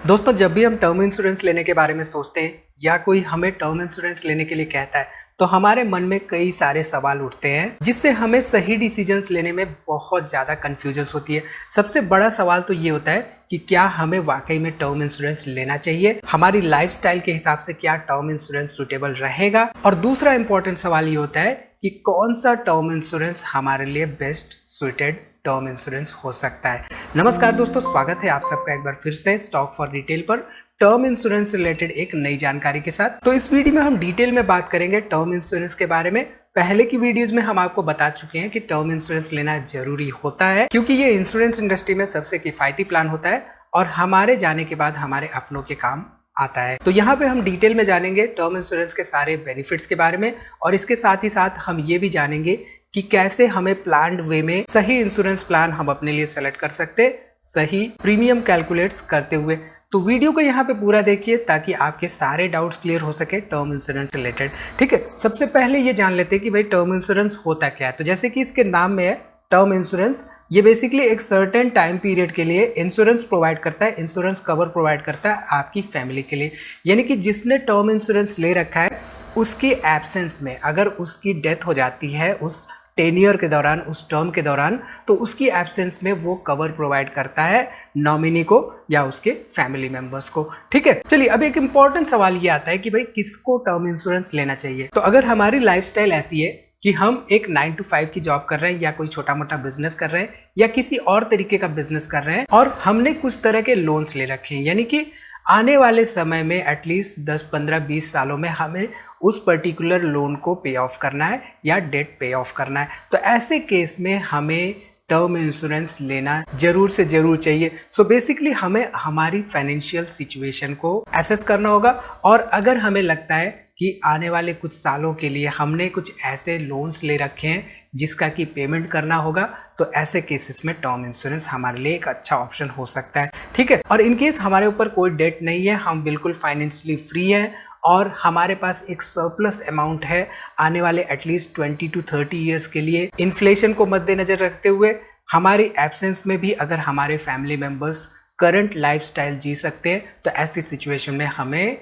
दोस्तों, जब भी हम टर्म इंश्योरेंस लेने के बारे में सोचते हैं या कोई हमें टर्म इंश्योरेंस लेने के लिए कहता है तो हमारे मन में कई सारे सवाल उठते हैं जिससे हमें सही डिसीजंस लेने में बहुत ज़्यादा कन्फ्यूजन्स होती है। सबसे बड़ा सवाल तो ये होता है कि क्या हमें वाकई में टर्म इंश्योरेंस लेना चाहिए, हमारी लाइफस्टाइल के हिसाब से क्या टर्म इंश्योरेंस सूटेबल रहेगा। और दूसरा इंपॉर्टेंट सवाल ये होता है कि कौन सा टर्म इंश्योरेंस हमारे लिए बेस्ट सुटेड टर्म इंश्योरेंस हो सकता है। नमस्कार दोस्तों, स्वागत है आप सबका एक बार फिर से स्टॉक फॉर रिटेल पर टर्म इंश्योरेंस रिलेटेड एक नई जानकारी के साथ। तो इस वीडियो में हम डिटेल में बात करेंगे टर्म इंश्योरेंस के बारे में। पहले की वीडियोस में हम आपको बता चुके हैं कि टर्म इंश्योरेंस लेना जरूरी होता है क्योंकि ये इंश्योरेंस इंडस्ट्री में सबसे किफायती प्लान होता है और हमारे जाने के बाद हमारे अपनों के काम आता है। तो यहाँ पे हम डिटेल में जानेंगे टर्म इंश्योरेंस के सारे बेनिफिट्स के बारे में और इसके साथ ही साथ हम ये भी जानेंगे कि कैसे हमें प्लान्ड वे में सही इंश्योरेंस प्लान हम अपने लिए सेलेक्ट कर सकते, सही प्रीमियम कैलकुलेट्स करते हुए। तो वीडियो को यहाँ पे पूरा देखिए ताकि आपके सारे डाउट्स क्लियर हो सके टर्म इंश्योरेंस रिलेटेड। ठीक है, सबसे पहले ये जान लेते हैं कि भाई टर्म इंश्योरेंस होता क्या है। तो जैसे कि इसके नाम में है टर्म इंश्योरेंस, ये बेसिकली एक सर्टेन टाइम पीरियड के लिए इंश्योरेंस प्रोवाइड करता है, इंश्योरेंस कवर प्रोवाइड करता है आपकी फैमिली के लिए। यानी कि जिसने टर्म इंश्योरेंस ले रखा है उसकी एब्सेंस में अगर उसकी डेथ हो जाती है उस टेन्योर के दौरान, उस टर्म के दौरान, तो उसकी एब्सेंस में वो कवर प्रोवाइड करता है नॉमिनी को या उसके फैमिली मेंबर्स को। ठीक है, चलिए अब एक इंपॉर्टेंट सवाल ये आता है कि भाई किसको टर्म इंश्योरेंस लेना चाहिए। तो अगर हमारी लाइफस्टाइल ऐसी है कि हम एक 9 to 5 की जॉब कर रहे हैं या कोई छोटा मोटा बिजनेस कर रहे हैं या किसी और तरीके का बिजनेस कर रहे हैं और हमने कुछ तरह के लोन्स ले रखे हैं, यानी कि आने वाले समय में एटलीस्ट 10, 15, 20 सालों में हमें उस पर्टिकुलर लोन को पे ऑफ करना है या डेट पे ऑफ करना है, तो ऐसे केस में हमें टर्म इंश्योरेंस लेना जरूर से जरूर चाहिए। सो बेसिकली हमें हमारी फाइनेंशियल सिचुएशन को एसेस करना होगा और अगर हमें लगता है कि आने वाले कुछ सालों के लिए हमने कुछ ऐसे लोन्स ले रखे हैं जिसका कि पेमेंट करना होगा, तो ऐसे केसेस में टर्म इंश्योरेंस हमारे लिए एक अच्छा ऑप्शन हो सकता है। ठीक है, और इन केस हमारे ऊपर कोई डेट नहीं है, हम बिल्कुल फाइनेंशियली फ्री हैं और हमारे पास एक सरप्लस अमाउंट है आने वाले एटलीस्ट 20 to 30 ईयर्स के लिए, इन्फ्लेशन को मद्देनजर रखते हुए हमारी एब्सेंस में भी अगर हमारे फैमिली मेंबर्स करंट लाइफस्टाइल जी सकते हैं, तो ऐसी सिचुएशन में हमें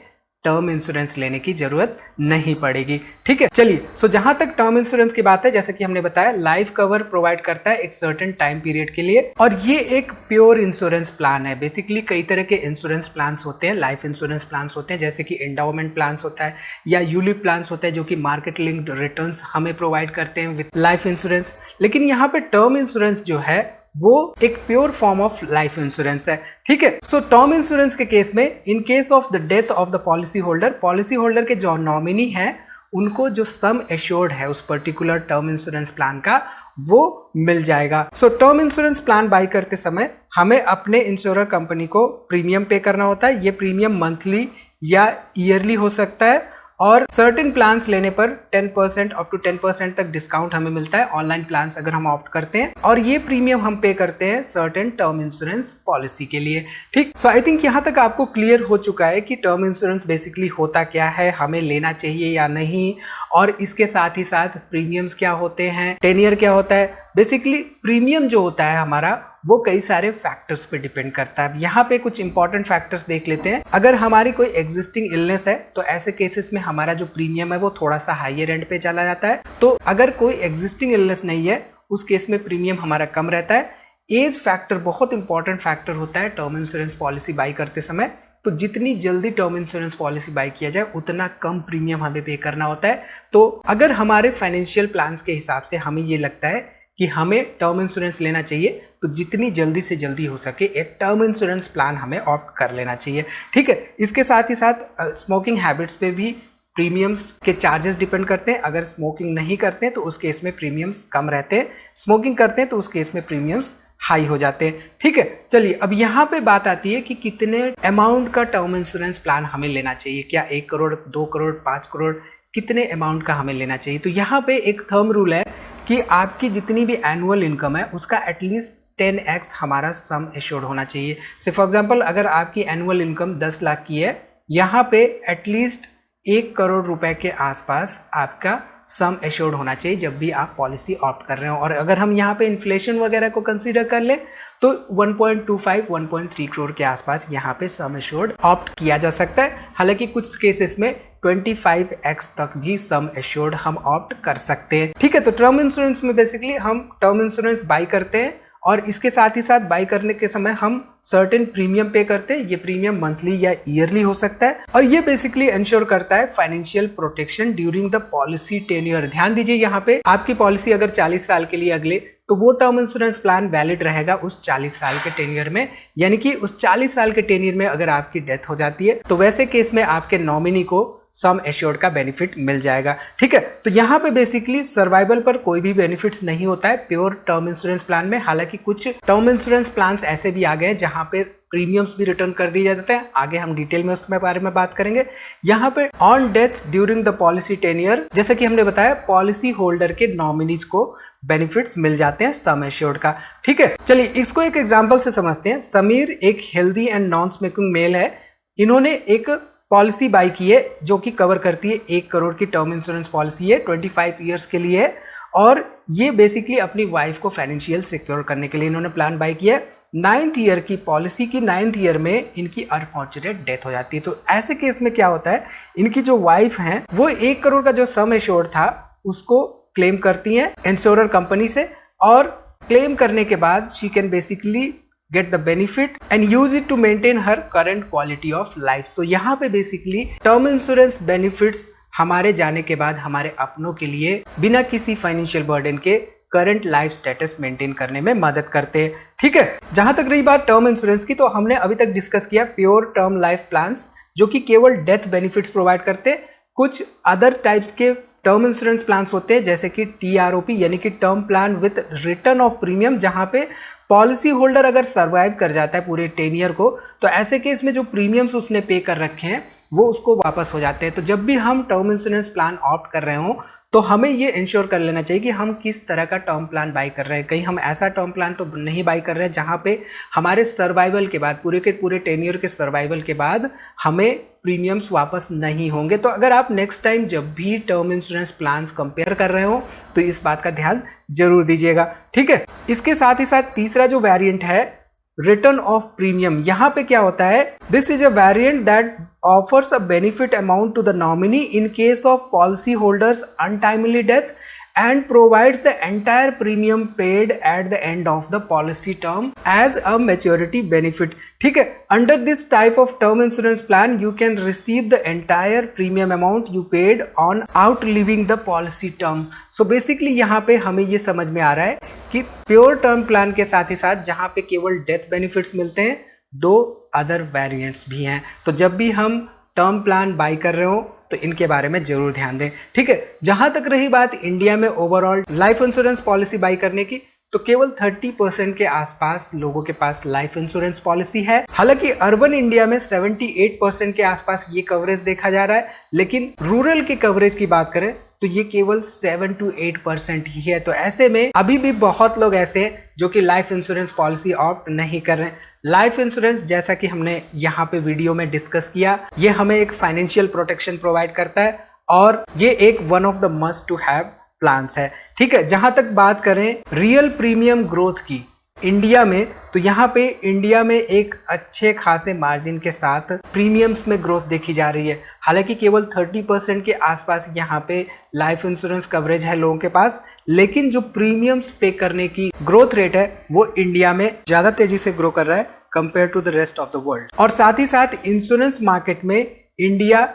टर्म इंश्योरेंस लेने की जरूरत नहीं पड़ेगी। ठीक है, चलिए सो जहां तक टर्म इंश्योरेंस की बात है, जैसे कि हमने बताया लाइफ कवर प्रोवाइड करता है एक सर्टेन टाइम पीरियड के लिए और ये एक प्योर इंश्योरेंस प्लान है। बेसिकली कई तरह के इंश्योरेंस प्लान्स होते हैं, लाइफ इंश्योरेंस प्लान्स होते हैं जैसे कि एंडाउमेंट प्लान्स होता है या यूलिप प्लान्स होता है जो कि मार्केट लिंक्ड रिटर्न्स हमें प्रोवाइड करते हैं विद लाइफ इंश्योरेंस। लेकिन यहाँ पे टर्म इंश्योरेंस जो है वो एक pure form of life insurance है। ठीक है, सो टर्म इंश्योरेंस के केस में in case of the death of the policy holder के जो नॉमिनी है उनको जो सम एश्योर्ड है उस पर्टिकुलर टर्म इंश्योरेंस प्लान का वो मिल जाएगा। सो टर्म इंश्योरेंस प्लान बाई करते समय हमें अपने इंश्योरर कंपनी को प्रीमियम पे करना होता है। ये प्रीमियम मंथली या ईयरली हो सकता है और सर्टेन प्लान्स लेने पर 10% अप टू 10% तक डिस्काउंट हमें मिलता है ऑनलाइन प्लान्स अगर हम ऑप्ट करते हैं, और ये प्रीमियम हम पे करते हैं सर्टेन टर्म इंश्योरेंस पॉलिसी के लिए। ठीक, सो आई थिंक यहाँ तक आपको क्लियर हो चुका है कि टर्म इंश्योरेंस बेसिकली होता क्या है, हमें लेना चाहिए या नहीं, और इसके साथ ही साथ प्रीमियम्स क्या होते हैं, टेन्योर क्या होता है। बेसिकली प्रीमियम जो होता है हमारा वो कई सारे फैक्टर्स पे डिपेंड करता है। यहाँ पे कुछ इंपॉर्टेंट फैक्टर्स देख लेते हैं। अगर हमारी कोई एग्जिस्टिंग इलनेस है तो ऐसे केसेस में हमारा जो प्रीमियम है वो थोड़ा सा हायर एंड पे चला जाता है। तो अगर कोई एग्जिस्टिंग इलनेस नहीं है उस केस में प्रीमियम हमारा कम रहता है। एज फैक्टर बहुत इंपॉर्टेंट फैक्टर होता है टर्म इंश्योरेंस पॉलिसी बाई करते समय। तो जितनी जल्दी टर्म इंश्योरेंस पॉलिसी बाई किया जाए उतना कम प्रीमियम हमें पे करना होता है। तो अगर हमारे फाइनेंशियल प्लान्स के हिसाब से हमें ये लगता है कि हमें टर्म इंश्योरेंस लेना चाहिए तो जितनी जल्दी से जल्दी हो सके एक टर्म इंश्योरेंस प्लान हमें ऑप्ट कर लेना चाहिए। ठीक है, इसके साथ ही साथ स्मोकिंग हैबिट्स पे भी प्रीमियम्स के चार्जेस डिपेंड करते हैं। अगर स्मोकिंग नहीं करते हैं तो उस केस में प्रीमियम्स कम रहते हैं, स्मोकिंग करते हैं तो उस केस में प्रीमियम्स हाई हो जाते हैं। ठीक है, चलिए अब यहाँ पे बात आती है कि कितने अमाउंट का टर्म इंश्योरेंस प्लान हमें लेना चाहिए। क्या 1 करोड़, 2 करोड़, 5 करोड़, कितने अमाउंट का हमें लेना चाहिए। तो यहाँ पे एक थंब रूल है कि आपकी जितनी भी एनुअल इनकम है उसका एटलीस्ट 10x हमारा सम एश्योर्ड होना चाहिए। से फॉर एग्जांपल अगर आपकी एनुअल इनकम 10 लाख की है, यहाँ पे एटलीस्ट 1 करोड़ रुपए के आसपास आपका सम एश्योर्ड होना चाहिए जब भी आप पॉलिसी ऑप्ट कर रहे हो। और अगर हम यहाँ पे इन्फ्लेशन वगैरह को कंसीडर कर लें तो 1.25-1.3 करोड़ के आसपास यहाँ पे सम एश्योर्ड ऑप्ट किया जा सकता है। हालांकि कुछ केसेस में 25x तक भी सम एश्योर्ड हम ऑप्ट कर सकते हैं। ठीक है, तो टर्म इंश्योरेंस में बेसिकली हम टर्म इंश्योरेंस बाई करते हैं और इसके साथ ही साथ बाई करने के समय हम सर्टेन प्रीमियम पे करते हैं। ये प्रीमियम मंथली या ईयरली हो सकता है और ये बेसिकली इंश्योर करता है financial protection during the policy tenure. ध्यान दीजिए, यहाँ पे आपकी पॉलिसी अगर 40 साल के लिए अगले, तो वो टर्म इंश्योरेंस प्लान वैलिड रहेगा उस 40 साल के टेन्योर में। यानी कि उस 40 साल के टेन्योर में अगर आपकी डेथ हो जाती है तो वैसे केस में आपके नॉमिनी को सम एश्योर्ड का बेनिफिट मिल जाएगा। ठीक है, तो यहाँ पे बेसिकली सर्वाइवल पर कोई भी बेनिफिट्स नहीं होता है प्योर टर्म इंश्योरेंस प्लान में। हालांकि कुछ टर्म इंश्योरेंस प्लान्स ऐसे भी आ गए हैं जहाँ पे प्रीमियम्स भी रिटर्न कर दिए जाते हैं। आगे हम डिटेल में उसमें बारे में बात करेंगे। यहाँ पे on death during the policy tenure, जैसे कि हमने बताया, पॉलिसी होल्डर के नॉमिनीज को बेनिफिट्स मिल जाते हैं सम एश्योर्ड का। ठीक है, चलिए इसको एक एग्जांपल से समझते हैं। समीर एक healthy and non smoking male है। इन्होंने एक पॉलिसी बाई की है जो कि कवर करती है 1 करोड़ की टर्म इंश्योरेंस पॉलिसी है, 25 ईयर्स के लिए है और ये बेसिकली अपनी वाइफ को फाइनेंशियल सिक्योर करने के लिए इन्होंने प्लान बाई किया है। 9th ईयर की पॉलिसी की 9th ईयर में इनकी अनफॉर्चुनेट डेथ हो जाती है। तो ऐसे केस में क्या होता है, इनकी जो वाइफ है वो 1 करोड़ का जो सम एश्योर्ड था उसको क्लेम करती हैं इंश्योरर कंपनी से और क्लेम करने के बाद she can basically get the benefit and use it to maintain her current quality of life। So यहाँ पे बेसिकली टर्म इंश्योरेंस बेनिफिट्स हमारे जाने के बाद हमारे अपनों के लिए बिना किसी फाइनेंशियल बर्डन के करंट लाइफ स्टेटस मेंटेन करने में मदद करते हैं। ठीक है, जहां तक रही बात टर्म इंश्योरेंस की, तो हमने अभी तक डिस्कस किया प्योर टर्म लाइफ प्लान्स जो कि केवल डेथ बेनिफिट्स प्रोवाइड करते हैं। कुछ अदर टाइप्स के टर्म इंश्योरेंस प्लान्स होते हैं जैसे कि TROP यानी कि term plan with return of premium, जहां पे पॉलिसी होल्डर अगर सर्वाइव कर जाता है पूरे 10 ईयर को तो ऐसे केस में जो प्रीमियम्स उसने पे कर रखे हैं वो उसको वापस हो जाते हैं। तो जब भी हम टर्म इंश्योरेंस प्लान ऑप्ट कर रहे हो तो हमें ये इंश्योर कर लेना चाहिए कि हम किस तरह का टर्म प्लान बाई कर रहे हैं। कहीं हम ऐसा टर्म प्लान तो नहीं बाई कर रहे हैं जहाँ पे हमारे सर्वाइवल के बाद, पूरे के पूरे 10 ईयर के सर्वाइवल के बाद हमें प्रीमियम्स वापस नहीं होंगे। तो अगर आप नेक्स्ट टाइम जब भी टर्म इंश्योरेंस प्लान्स कंपेयर कर रहे हो तो इस बात का ध्यान जरूर दीजिएगा। ठीक है, इसके साथ ही साथ तीसरा जो वेरिएंट है रिटर्न ऑफ प्रीमियम, यहाँ पे क्या होता है, this is a variant that offers a benefit amount to the nominee in case of policy holders untimely death and provides the entire premium paid at the end of the policy term as a maturity benefit। ठीक है, under this type of term insurance plan you can receive the entire premium amount you paid on outliving the policy term। so basically यहाँ पे हमें ये समझ में आ रहा है कि प्योर टर्म प्लान के साथ ही साथ जहाँ पे केवल डेथ बेनिफिट्स मिलते हैं, 2 अदर वेरिएंट्स भी हैं। तो जब भी हम टर्म प्लान बाई कर रहे हो तो इनके बारे में जरूर ध्यान दें। ठीक है, जहां तक रही बात इंडिया में overall life insurance policy by करने की, तो केवल 30% के आसपास लोगों के पास लाइफ इंश्योरेंस पॉलिसी है। हालांकि अर्बन इंडिया में 78% के आसपास ये कवरेज देखा जा रहा है, लेकिन रूरल के कवरेज की बात करें तो ये केवल 7 to 8% ही है। तो ऐसे में अभी भी बहुत लोग ऐसे हैं जो कि लाइफ इंश्योरेंस पॉलिसी ऑप्ट नहीं कर रहे हैं। लाइफ इंश्योरेंस, जैसा कि हमने यहाँ पे वीडियो में डिस्कस किया, ये हमें एक फाइनेंशियल प्रोटेक्शन प्रोवाइड करता है और ये एक one of the must to have plans है। ठीक है, जहां तक बात करें रियल प्रीमियम ग्रोथ की इंडिया में, तो यहाँ पे इंडिया में एक अच्छे खासे मार्जिन के साथ प्रीमियम्स में ग्रोथ देखी जा रही है। हालांकि केवल 30% के आसपास यहाँ पे लाइफ इंश्योरेंस कवरेज है लोगों के पास, लेकिन जो प्रीमियम्स पे करने की ग्रोथ रेट है वो इंडिया में ज़्यादा तेजी से ग्रो कर रहा है compare to the rest of the world. और साथ ही साथ इंश्योरेंस मार्केट में इंडिया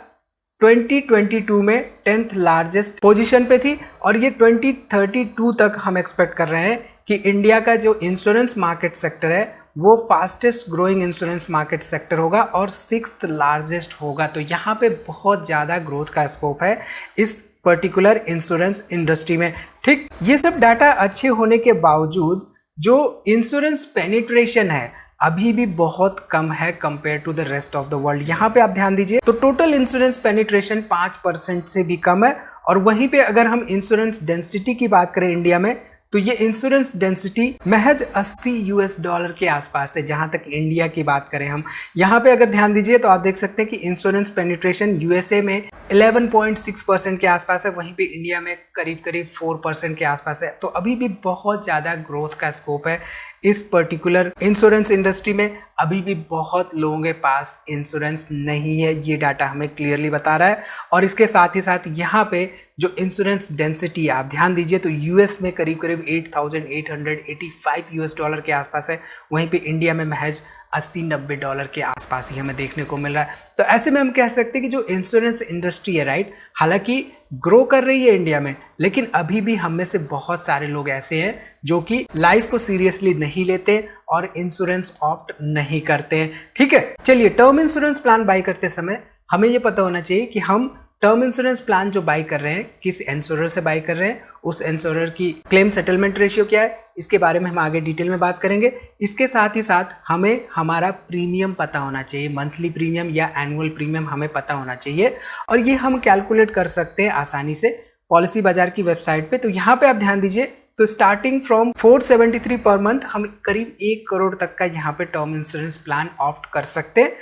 2022 में 10th लार्जेस्ट पोजीशन पे थी और ये 2032 तक हम एक्सपेक्ट कर रहे हैं कि इंडिया का जो इंश्योरेंस मार्केट सेक्टर है वो fastest growing insurance market sector होगा और 6th लार्जेस्ट होगा। तो यहाँ पे बहुत ज़्यादा ग्रोथ का स्कोप है इस पर्टिकुलर इंश्योरेंस इंडस्ट्री में। ठीक, ये सब डाटा अच्छे होने के बावजूद जो इंश्योरेंस पेनिट्रेशन है अभी भी बहुत कम है compare to the rest of the world. यहाँ पे आप ध्यान दीजिए तो टोटल इंश्योरेंस पेनिट्रेशन 5% से भी कम है और वहीं पे अगर हम इंश्योरेंस डेंसिटी की बात करें इंडिया में तो ये इंश्योरेंस डेंसिटी महज $80 के आसपास है। जहां तक इंडिया की बात करें हम, यहाँ पे अगर ध्यान दीजिए तो आप देख सकते हैं कि इंश्योरेंस पेनिट्रेशन यूएसए में 11.6% के आसपास है, वहीं पे इंडिया में करीब करीब 4% के आसपास है। तो अभी भी बहुत ज़्यादा ग्रोथ का स्कोप है इस पर्टिकुलर इंश्योरेंस इंडस्ट्री में। अभी भी बहुत लोगों के पास इंश्योरेंस नहीं है, ये डाटा हमें क्लियरली बता रहा है। और इसके साथ ही साथ यहाँ पे जो इंश्योरेंस डेंसिटी आप ध्यान दीजिए तो यूएस में करीब करीब $8,885 के आसपास है, वहीं पे इंडिया में महज $80-90 के आसपास ही हमें देखने को मिल रहा है। तो ऐसे में हम कह सकते हैं कि जो इंश्योरेंस इंडस्ट्री है, राइट, हालांकि ग्रो कर रही है इंडिया में, लेकिन अभी भी हम में से बहुत सारे लोग ऐसे हैं जो कि लाइफ को सीरियसली नहीं लेते और इंश्योरेंस ऑप्ट नहीं करते हैं। ठीक है, चलिए, टर्म इंश्योरेंस प्लान बाय करते समय हमें यह पता होना चाहिए कि हम टर्म इंश्योरेंस प्लान जो बाय कर रहे हैं किस इंश्योरर से बाय कर रहे हैं, उस इंश्योरर की क्लेम सेटलमेंट रेशियो क्या है, इसके बारे में हम आगे डिटेल में बात करेंगे। इसके साथ ही साथ हमें हमारा प्रीमियम पता होना चाहिए, मंथली प्रीमियम या एनुअल प्रीमियम हमें पता होना चाहिए, और ये हम कैलकुलेट कर सकते हैं आसानी से पॉलिसी बाजार की वेबसाइट पे। तो यहाँ पे आप ध्यान दीजिए, तो स्टार्टिंग फ्रॉम 473 पर मंथ हम करीब 1 करोड़ तक का यहाँ पे टर्म इंश्योरेंस प्लान ऑप्ट कर सकते हैं।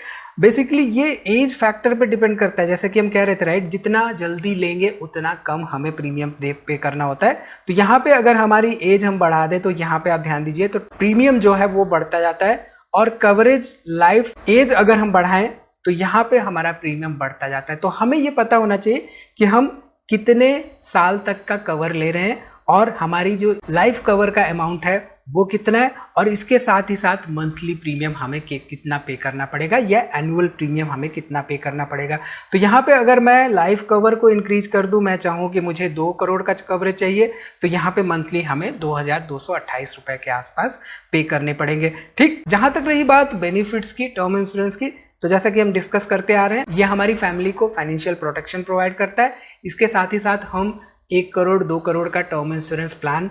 बेसिकली ये एज फैक्टर पे डिपेंड करता है, जैसे कि हम कह रहे थे, राइट, जितना जल्दी लेंगे उतना कम हमें प्रीमियम पे करना होता है। तो यहाँ पे अगर हमारी एज हम बढ़ा दें तो यहाँ पे आप ध्यान दीजिए तो प्रीमियम जो है वो बढ़ता जाता है, और कवरेज लाइफ एज अगर हम बढ़ाएं तो यहाँ पे हमारा प्रीमियम बढ़ता जाता है। तो हमें ये पता होना चाहिए कि हम कितने साल तक का कवर ले रहे हैं और हमारी जो लाइफ कवर का अमाउंट है वो कितना है, और इसके साथ ही साथ मंथली प्रीमियम हमें कितना पे करना पड़ेगा या एनुअल प्रीमियम हमें कितना पे करना पड़ेगा। तो यहाँ पे अगर मैं लाइफ कवर को इंक्रीज कर दूं, मैं चाहूँ कि मुझे 2 करोड़ का कवरेज चाहिए, तो यहाँ पे मंथली हमें 2,228 रुपए के आसपास पे करने पड़ेंगे। ठीक, जहाँ तक रही बात बेनिफिट्स की, टर्म इंश्योरेंस की, तो जैसा कि हम डिस्कस करते आ रहे हैं, ये हमारी फैमिली को फाइनेंशियल प्रोटेक्शन प्रोवाइड करता है। इसके साथ ही साथ हम 1 करोड़ 2 करोड़ का टर्म इंश्योरेंस प्लान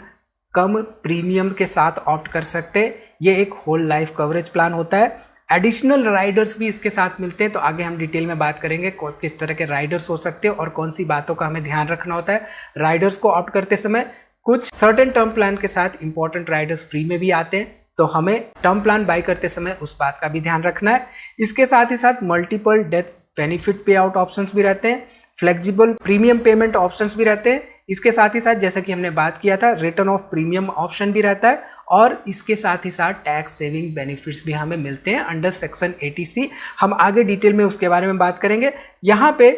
कम प्रीमियम के साथ ऑप्ट कर सकते हैं। ये एक होल लाइफ कवरेज प्लान होता है। एडिशनल राइडर्स भी इसके साथ मिलते हैं, तो आगे हम डिटेल में बात करेंगे किस तरह के राइडर्स हो सकते हैं और कौन सी बातों का हमें ध्यान रखना होता है। राइडर्स को ऑप्ट करते समय कुछ सर्टेन टर्म प्लान के साथ इंपॉर्टेंट राइडर्स फ्री में भी आते हैं, तो हमें टर्म प्लान बाय करते समय उस बात का भी ध्यान रखना है। इसके साथ ही साथ मल्टीपल डेथ बेनिफिट पे आउट ऑप्शंस भी रहते हैं, फ्लेक्सिबल प्रीमियम पेमेंट ऑप्शंस भी रहते हैं। इसके साथ ही साथ जैसा कि हमने बात किया था, रिटर्न ऑफ प्रीमियम ऑप्शन भी रहता है, और इसके साथ ही साथ टैक्स सेविंग बेनिफिट्स भी हमें मिलते हैं अंडर सेक्शन 80C। हम आगे डिटेल में उसके बारे में बात करेंगे। यहाँ पे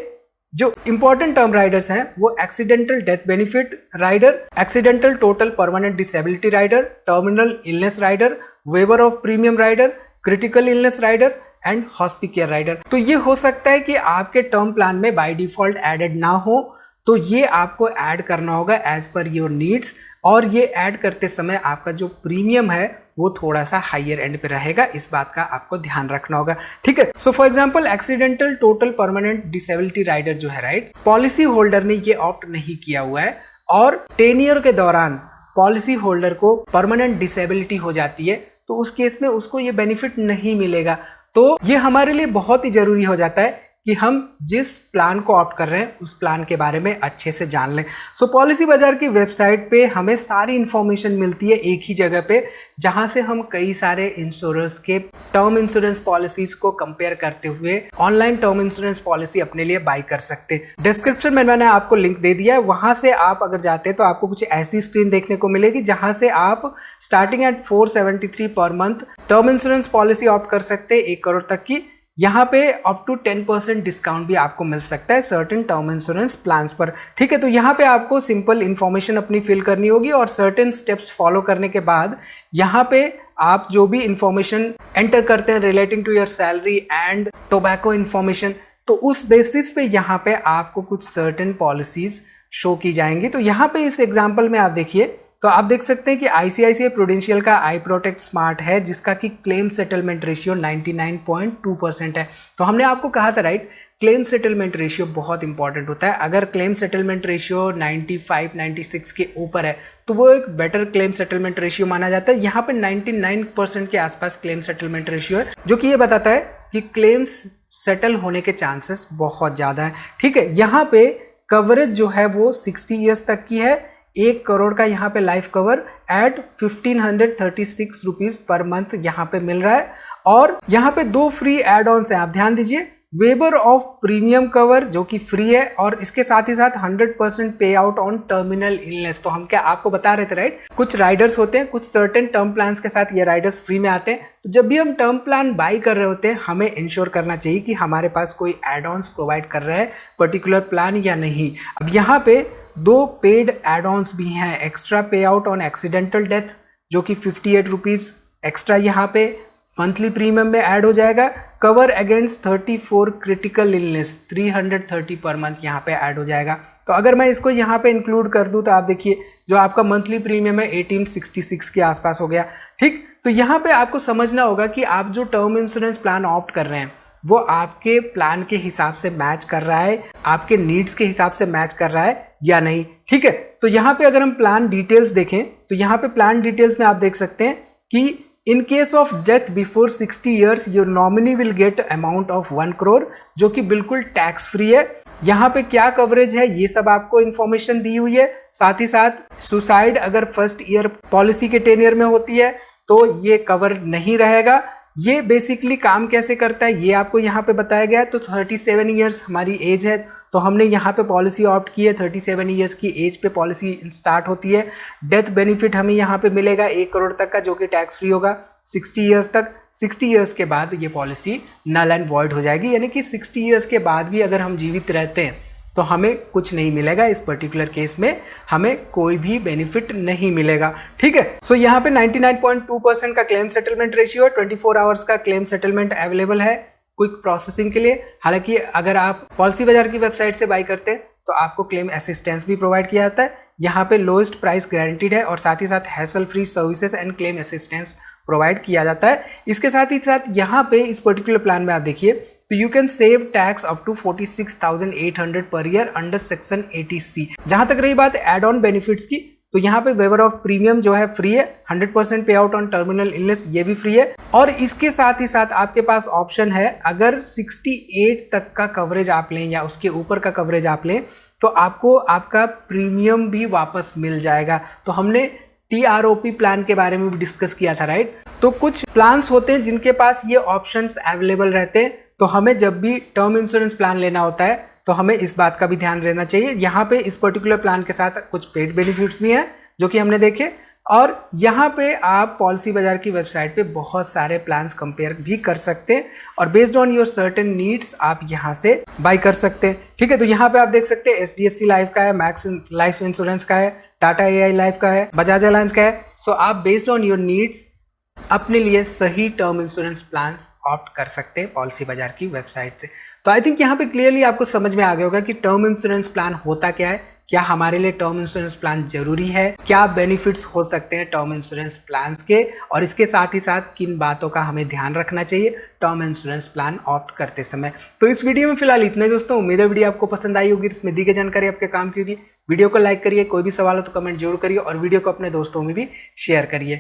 जो इंपॉर्टेंट टर्म राइडर्स हैं वो accidental death benefit rider, accidental total permanent disability rider, terminal illness rider, waiver of premium rider, critical illness rider and hospicare rider. तो ये हो सकता है कि आपके टर्म प्लान में बाय डिफॉल्ट एडेड ना हो, तो ये आपको ऐड करना होगा एज पर योर नीड्स, और ये ऐड करते समय आपका जो प्रीमियम है वो थोड़ा सा हायर एंड पे रहेगा, इस बात का आपको ध्यान रखना होगा। ठीक है, so for example accidental total permanent disability rider जो है, राइट, पॉलिसी होल्डर ने ये ऑप्ट नहीं किया हुआ है और 10 ईयर के दौरान पॉलिसी होल्डर को परमानेंट डिसेबिलिटी हो जाती है, तो उस केस में उसको ये बेनिफिट नहीं मिलेगा। तो ये हमारे लिए बहुत ही जरूरी हो जाता है कि हम जिस प्लान को ऑप्ट कर रहे हैं उस प्लान के बारे में अच्छे से जान लें। सो पॉलिसी बाजार की वेबसाइट पे हमें सारी इंफॉर्मेशन मिलती है एक ही जगह पे, जहां से हम कई सारे इंश्योरर्स के टर्म इंश्योरेंस पॉलिसीज को कंपेयर करते हुए ऑनलाइन टर्म इंश्योरेंस पॉलिसी अपने लिए बाय कर सकते हैं। डिस्क्रिप्शन में मैंने आपको लिंक दे दिया है, वहां से आप अगर जाते हैं तो आपको कुछ ऐसी स्क्रीन देखने को मिलेगी जहां से आप starting at 473 per month term insurance policy opt कर सकते हैं 1 करोड़ तक की। यहाँ पे अप टू 10% डिस्काउंट भी आपको मिल सकता है सर्टेन टर्म इंश्योरेंस प्लान्स पर। ठीक है, तो यहाँ पे आपको सिंपल इन्फॉर्मेशन अपनी फिल करनी होगी और सर्टेन स्टेप्स फॉलो करने के बाद यहाँ पे आप जो भी इंफॉर्मेशन एंटर करते हैं relating to your salary and tobacco information, तो उस बेसिस पे यहाँ पे आपको कुछ सर्टेन पॉलिसीज शो की जाएंगी। तो यहाँ पे इस एग्जाम्पल में आप देखिए, तो आप देख सकते हैं कि ICICI प्रूडेंशियल का आई प्रोटेक्ट स्मार्ट है, जिसका कि क्लेम सेटलमेंट रेशियो 99.2% है। तो हमने आपको कहा था, राइट, क्लेम सेटलमेंट रेशियो बहुत इंपॉर्टेंट होता है। अगर क्लेम सेटलमेंट रेशियो 95-96 के ऊपर है तो वो एक बेटर क्लेम सेटलमेंट रेशियो माना जाता है। यहाँ पे 99% के आसपास क्लेम सेटलमेंट रेशियो है, जो कि ये बताता है कि क्लेम्स सेटल होने के चांसेस बहुत ज़्यादा है। ठीक है, यहाँ पे कवरेज जो है वो 60 ईयर्स तक की है, 1 करोड़ का यहाँ पे life cover at 1536 rupees per month यहाँ पे मिल रहा है। और यहाँ पे 2 फ्री एड ऑन्स है, आप ध्यान दीजिए। वेबर ऑफ प्रीमियम कवर जो कि फ्री है, और इसके साथ ही साथ 100% पे आउट ऑन टर्मिनल इलनेस। तो हम क्या आपको बता रहे थे राइट, कुछ राइडर्स होते हैं, कुछ सर्टेन टर्म प्लान्स के साथ ये राइडर्स फ्री में आते हैं। तो जब भी हम टर्म प्लान बाई कर रहे होते हैं, हमें इंश्योर करना चाहिए कि हमारे पास कोई एड ऑन्स प्रोवाइड कर रहा है पर्टिकुलर प्लान या नहीं। अब यहाँ पे 2 पेड एड ऑन्स भी हैं। एक्स्ट्रा पे आउट ऑन एक्सीडेंटल डेथ जो कि 58 रुपीज एक्स्ट्रा यहाँ पे मंथली प्रीमियम में ऐड हो जाएगा। कवर अगेंस्ट 34 क्रिटिकल इलनेस 330 पर मंथ यहाँ पे ऐड हो जाएगा। तो अगर मैं इसको यहाँ पे इंक्लूड कर दूँ तो आप देखिए जो आपका मंथली प्रीमियम है 1866 के आसपास हो गया। ठीक, तो यहाँ पे आपको समझना होगा कि आप जो टर्म इंश्योरेंस प्लान ऑप्ट कर रहे हैं वो आपके प्लान के हिसाब से मैच कर रहा है, आपके नीड्स के हिसाब से मैच कर रहा है या नहीं। ठीक है, तो यहाँ पे अगर हम प्लान डिटेल्स देखें तो यहाँ पे प्लान डिटेल्स में आप देख सकते हैं कि in case of death before 60 years your nominee will get amount of 1 crore जो कि बिल्कुल टैक्स फ्री है। यहाँ पे क्या कवरेज है ये सब आपको इन्फॉर्मेशन दी हुई है। साथ ही साथ सुसाइड अगर फर्स्ट ईयर पॉलिसी के 10 ईयर में होती है तो ये कवर नहीं रहेगा। ये बेसिकली काम कैसे करता है ये आपको यहाँ पे बताया गया है। तो 37 ईयर्स हमारी एज है, तो हमने यहाँ पे पॉलिसी ऑप्ट की है। 37 ईयर्स की एज पे पॉलिसी स्टार्ट होती है। डेथ बेनिफिट हमें यहाँ पे मिलेगा 1 करोड़ तक का जो कि टैक्स फ्री होगा 60 ईयर्स तक। 60 ईयर्स के बाद ये पॉलिसी नल एंड वॉइड हो जाएगी, यानी कि 60 ईयर्स के बाद भी अगर हम जीवित रहते हैं तो हमें कुछ नहीं मिलेगा। इस पर्टिकुलर केस में हमें कोई भी बेनिफिट नहीं मिलेगा। ठीक है, सो यहाँ पे 99.2% का क्लेम सेटलमेंट रेशियो है। 24 आवर्स का क्लेम सेटलमेंट अवेलेबल है क्विक प्रोसेसिंग के लिए। हालांकि अगर आप पॉलिसी बाजार की वेबसाइट से बाई करते हैं तो आपको क्लेम असिस्टेंस भी प्रोवाइड किया जाता है। यहाँ पे लोएस्ट प्राइस गारंटीड है और साथ ही साथ hassle free services and claim assistance provide किया जाता है। इसके साथ ही साथ यहाँ पे इस पर्टिकुलर प्लान में आप देखिए तो you can save tax up to 46,800 per year under section 80C। जहां तक रही बात एड ऑन बेनिफिट्स की, तो यहाँ पे वेवर ऑफ प्रीमियम जो है फ्री है। 100% पे आउट ऑन टर्मिनल इलनेस ये भी फ्री है। और इसके साथ ही साथ आपके पास ऑप्शन है, अगर 68 तक का कवरेज आप लें या उसके ऊपर का कवरेज आप लें तो आपको आपका प्रीमियम भी वापस मिल जाएगा। तो हमने TROP प्लान के बारे में भी डिस्कस किया था राइट। तो कुछ प्लान्स होते हैं जिनके पास ये ऑप्शंस अवेलेबल रहते हैं। तो हमें जब भी टर्म इंश्योरेंस प्लान लेना होता है तो हमें इस बात का भी ध्यान रहना चाहिए। यहाँ पे इस पर्टिकुलर प्लान के साथ कुछ पेड बेनिफिट्स भी हैं जो कि हमने देखे, और यहाँ पे आप पॉलिसी बाजार की वेबसाइट पे बहुत सारे प्लान्स कंपेयर भी कर सकते हैं और based on your certain needs आप यहाँ से बाई कर सकते हैं। ठीक है, तो यहाँ पे आप देख सकते हैं HDFC लाइफ का है, मैक्स लाइफ इंश्योरेंस का है, टाटा AI लाइफ का है, बजाज अलायंस का है। सो आप बेस्ड ऑन योर नीड्स अपने लिए सही टर्म इंश्योरेंस प्लान्स ऑप्ट कर सकते हैं पॉलिसी बाजार की वेबसाइट से। तो आई थिंक यहाँ पे क्लियरली आपको समझ में आ गया होगा कि टर्म इंश्योरेंस प्लान होता क्या है, क्या हमारे लिए टर्म इंश्योरेंस प्लान जरूरी है, क्या बेनिफिट्स हो सकते हैं टर्म इंश्योरेंस प्लान्स के, और इसके साथ ही साथ किन बातों का हमें ध्यान रखना चाहिए टर्म इंश्योरेंस प्लान ऑप्ट करते समय। तो इस वीडियो में फिलहाल इतना ही दोस्तों। उम्मीद है वीडियो आपको पसंद आई होगी, इसमें दी गई जानकारी आपके काम की होगी। वीडियो को लाइक करिए, कोई भी सवाल हो तो कमेंट जरूर करिए और वीडियो को अपने दोस्तों में भी शेयर करिए।